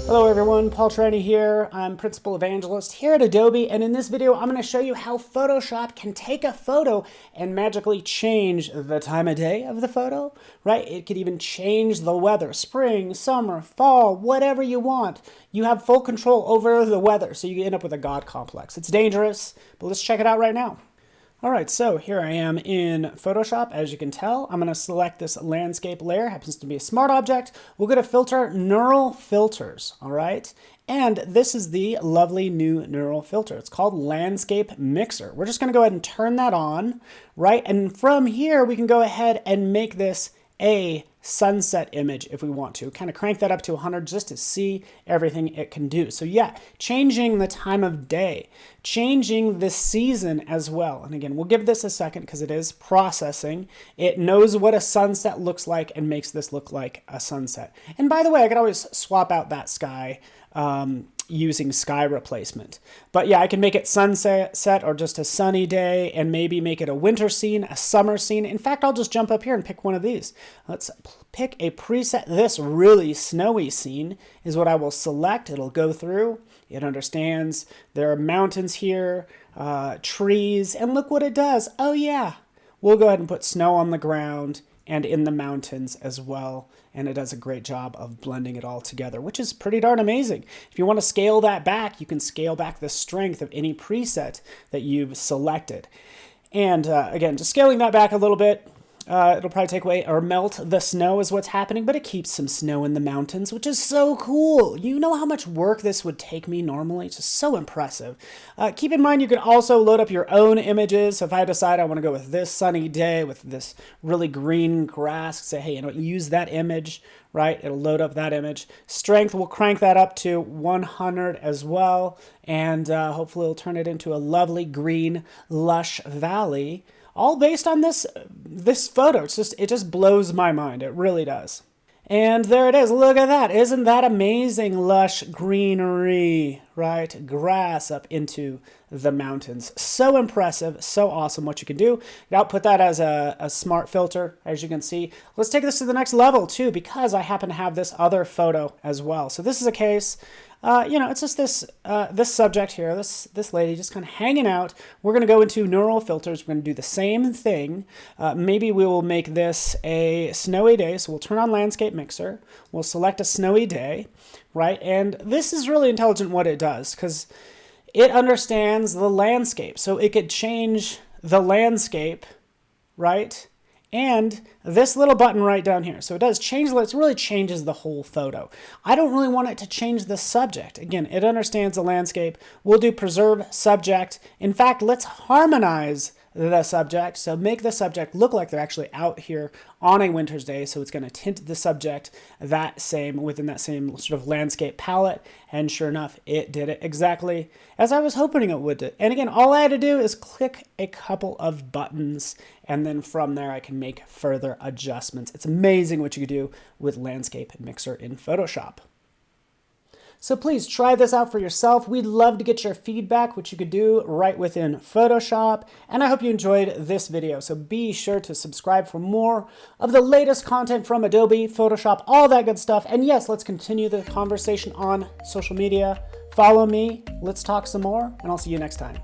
Hello everyone, Paul Trani here. I'm Principal Evangelist here at Adobe, and in this video I'm going to show you how Photoshop can take a photo and magically change the time of day of the photo, right? It could even change the weather, spring, summer, fall, whatever you want. You have full control over the weather, so you end up with a God complex. It's dangerous, but let's check it out right now. All right, so here I am in Photoshop. As you can tell, I'm going to select this landscape layer. Happens to be a smart object. We'll go to filter, neural filters, all right? And this is the lovely new neural filter. It's called Landscape Mixer. We're just going to go ahead and turn that on, right? And from here, we can go ahead and make this a sunset image if we want to. Kind of crank that up to 100 just to see everything it can do. So yeah, changing the time of day, changing the season as well. And again, we'll give this a second because it is processing. It knows what a sunset looks like and makes this look like a sunset. And by the way, I could always swap out that sky using sky replacement. But yeah, I can make it sunset or just a sunny day and maybe make it a winter scene, a summer scene. In fact, I'll just jump up here and pick one of these. Let's pick a preset. This really snowy scene is what I will select. It'll go through. It understands there are mountains here, trees, and look what it does. Oh yeah, we'll go ahead and put snow on the ground and in the mountains as well. And it does a great job of blending it all together, which is pretty darn amazing. If you want to scale that back, you can scale back the strength of any preset that you've selected. And again, just scaling that back a little bit, it'll probably take away or melt the snow is what's happening, but it keeps some snow in the mountains, which is so cool. You know how much work this would take me normally? It's just so impressive. Keep in mind, you can also load up your own images. So if I decide I want to go with this sunny day with this really green grass, say, hey, use that image, right? It'll load up that image. Strength, we'll crank that up to 100 as well. And hopefully it'll turn it into a lovely green, lush valley. All based on this photo. It just blows my mind. It really does. And there it is. Look at that. Isn't that amazing? Lush greenery, right? Grass up into the mountains. So impressive. So awesome what you can do. Output that as a smart filter, as you can see. Let's take this to the next level too, because I happen to have this other photo as well. So this is a case. It's just this subject here, this lady just kind of hanging out. We're going to go into neural filters. We're going to do the same thing. Maybe we will make this a snowy day. So we'll turn on Landscape Mixer. We'll select a snowy day, right? And this is really intelligent what it does because it understands the landscape. So it could change the landscape, right? And this little button right down here. So it does change, it really changes the whole photo. I don't really want it to change the subject. Again, it understands the landscape. We'll do preserve subject. In fact, let's harmonize the subject. So make the subject look like they're actually out here on a winter's day. So it's going to tint the subject within that same sort of landscape palette. And sure enough, it did it exactly as I was hoping it would do. And again, all I had to do is click a couple of buttons. And then from there, I can make further adjustments. It's amazing what you can do with Landscape Mixer in Photoshop. So please try this out for yourself. We'd love to get your feedback, which you could do right within Photoshop. And I hope you enjoyed this video. So be sure to subscribe for more of the latest content from Adobe, Photoshop, all that good stuff. And yes, let's continue the conversation on social media. Follow me, let's talk some more, and I'll see you next time.